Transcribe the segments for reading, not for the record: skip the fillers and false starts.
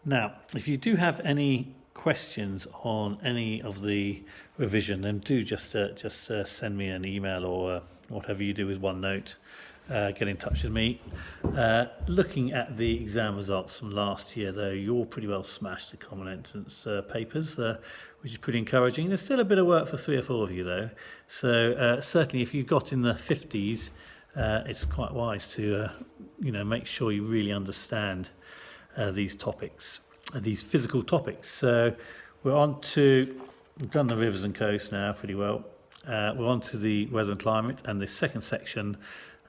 Now, if you do have any questions on any of the revision, then do just send me an email or whatever you do with OneNote. Get in touch with me. Looking at the exam results from last year, though, you all pretty well smashed the Common Entrance papers, which is pretty encouraging. There's still a bit of work for 3 or 4 of you, though. So certainly, if you got in the 50s, it's quite wise to make sure you really understand these topics, these physical topics. So we've done the rivers and coasts now pretty well. We're on to the weather and climate and the second section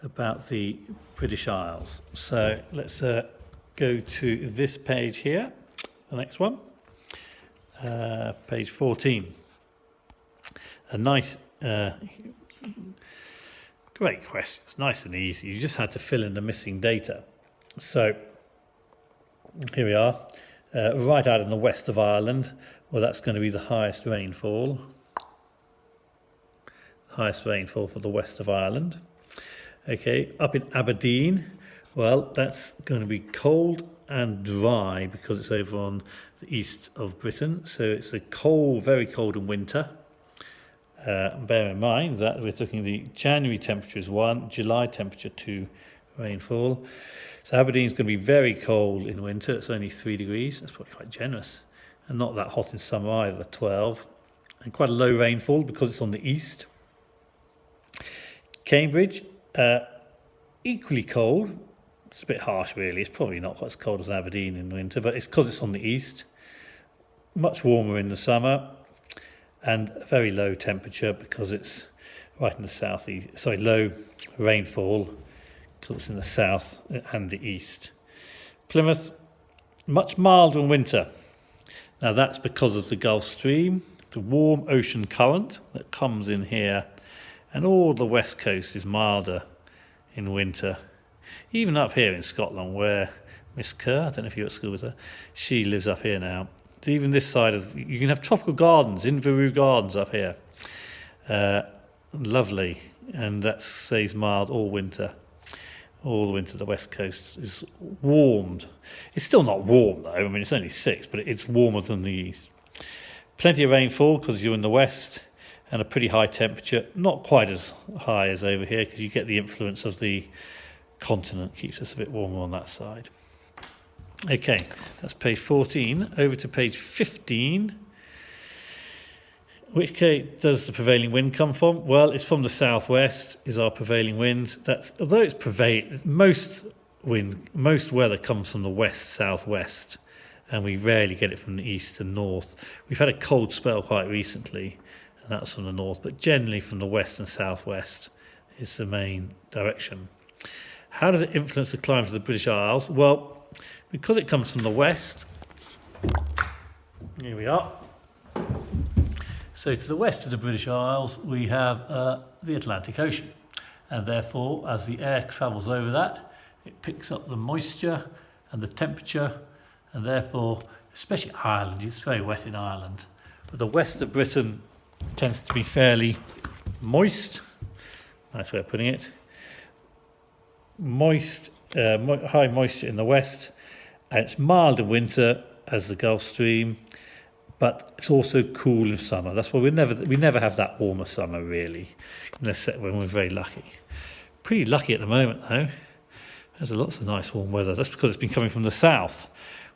about the British Isles. So let's go to this page here, the next one, page 14. A nice, great question. It's nice and easy. You just had to fill in the missing data. So here we are, right out in the west of Ireland. Well, that's going to be the highest rainfall. Highest rainfall for the west of Ireland. Okay, up in Aberdeen, well, that's going to be cold and dry because it's over on the east of Britain. So it's a cold, very cold in winter. Bear in mind that we're talking the January temperature is 1, July temperature 2 rainfall. So Aberdeen's going to be very cold in winter. It's only 3 degrees. That's probably quite generous. And not that hot in summer either, 12. And quite a low rainfall because it's on the east. Cambridge, equally cold. It's a bit harsh, really. It's probably not quite as cold as Aberdeen in winter, but it's because it's on the east. Much warmer in the summer, and very low temperature because it's right in the southeast. Sorry, low rainfall because it's in the south and the east. Plymouth, much milder in winter. Now that's because of the Gulf Stream, the warm ocean current that comes in here. And all the west coast is milder in winter. Even up here in Scotland, where Miss Kerr, I don't know if you're at school with her, she lives up here now. Even this side of, you can have tropical gardens, Inverurie Gardens up here. Lovely. And that stays mild all winter. All the winter, the west coast is warmed. It's still not warm, though. I mean, it's only 6, but it's warmer than the east. Plenty of rainfall because you're in the west. And a pretty high temperature, not quite as high as over here because you get the influence of the continent, keeps us a bit warmer on that side. Okay, that's page 14. Over to page 15. Which does the prevailing wind come from? Well, it's from the southwest is our prevailing wind. Although it's most weather comes from the west-southwest, and we rarely get it from the east and north. We've had a cold spell quite recently, and that's from the north, but generally from the west and southwest is the main direction. How does it influence the climate of the British Isles? Well, because it comes from the west, here we are. So to the west of the British Isles, we have the Atlantic Ocean, and therefore, as the air travels over that, it picks up the moisture and the temperature, and therefore, especially Ireland, it's very wet in Ireland, but the west of Britain tends to be fairly moist. Nice way of putting it. Moist, high moisture in the west, and it's mild in winter as the Gulf Stream, but it's also cool in summer. That's why we never have that warmer summer really, unless when we're very lucky. Pretty lucky at the moment though. There's lots of nice warm weather. That's because it's been coming from the south.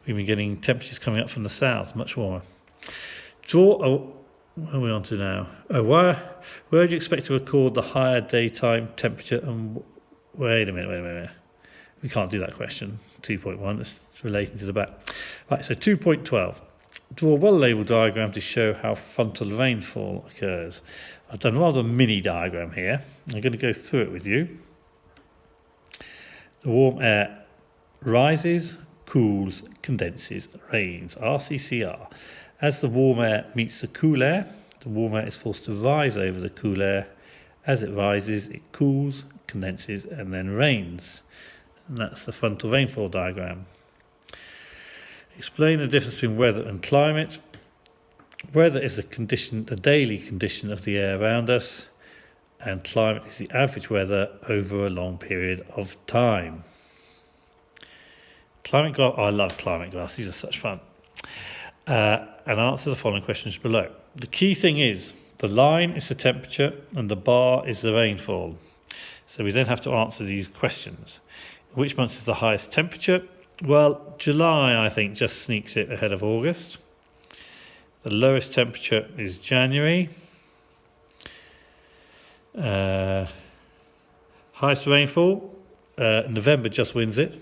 We've been getting temperatures coming up from the south, much warmer. What are we on to now? Where do you expect to record the higher daytime temperature? And wait a minute. We can't do that question. 2.1, it's relating to the back. Right, so 2.12. Draw a well-labelled diagram to show how frontal rainfall occurs. I've done a rather mini diagram here. I'm going to go through it with you. The warm air rises, cools, condenses, rains, RCCR. As the warm air meets the cool air, the warm air is forced to rise over the cool air. As it rises, it cools, condenses, and then rains. And that's the frontal rainfall diagram. Explain the difference between weather and climate. Weather is a daily condition of the air around us, and climate is the average weather over a long period of time. Climate graph. Oh, I love climate graphs. These are such fun. And answer the following questions below. The key thing is the line is the temperature and the bar is the rainfall. So we then have to answer these questions. Which month is the highest temperature? Well, July, I think, just sneaks it ahead of August. The lowest temperature is January. Highest rainfall, November just wins it.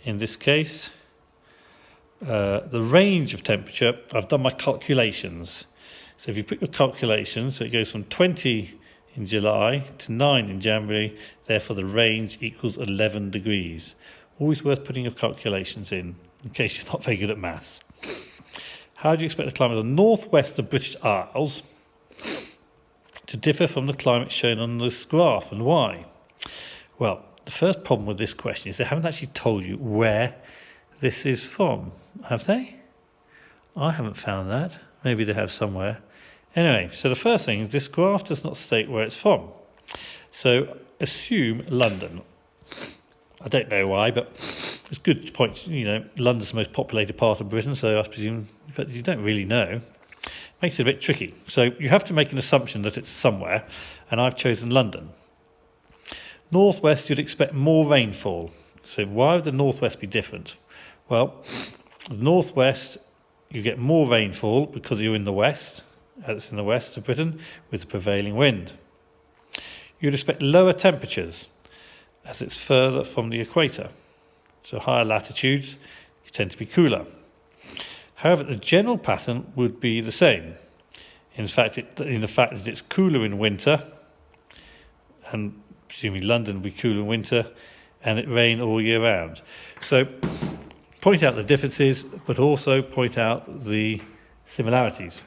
In this case, the range of temperature, I've done my calculations. So if you put your calculations, so it goes from 20 in July to 9 in January, therefore the range equals 11 degrees. Always worth putting your calculations in case you're not very good at maths. How do you expect the climate of the northwest of British Isles to differ from the climate shown on this graph, and why? Well, the first problem with this question is they haven't actually told you where this is from, have they? I haven't found that. Maybe they have somewhere. Anyway, so the first thing is this graph does not state where it's from. So assume London. I don't know why, but it's a good point. You know, London's the most populated part of Britain, so I presume, but you don't really know. Makes it a bit tricky. So you have to make an assumption that it's somewhere, and I've chosen London. Northwest, you'd expect more rainfall. So why would the northwest be different? Well, the northwest, you get more rainfall because you're in the west, it's in the west of Britain, with the prevailing wind. You'd expect lower temperatures as it's further from the equator. So higher latitudes tend to be cooler. However, the general pattern would be the same. In the fact that it's cooler in winter, and presumably London will be cooler in winter, and it rain all year round. So point out the differences, but also point out the similarities.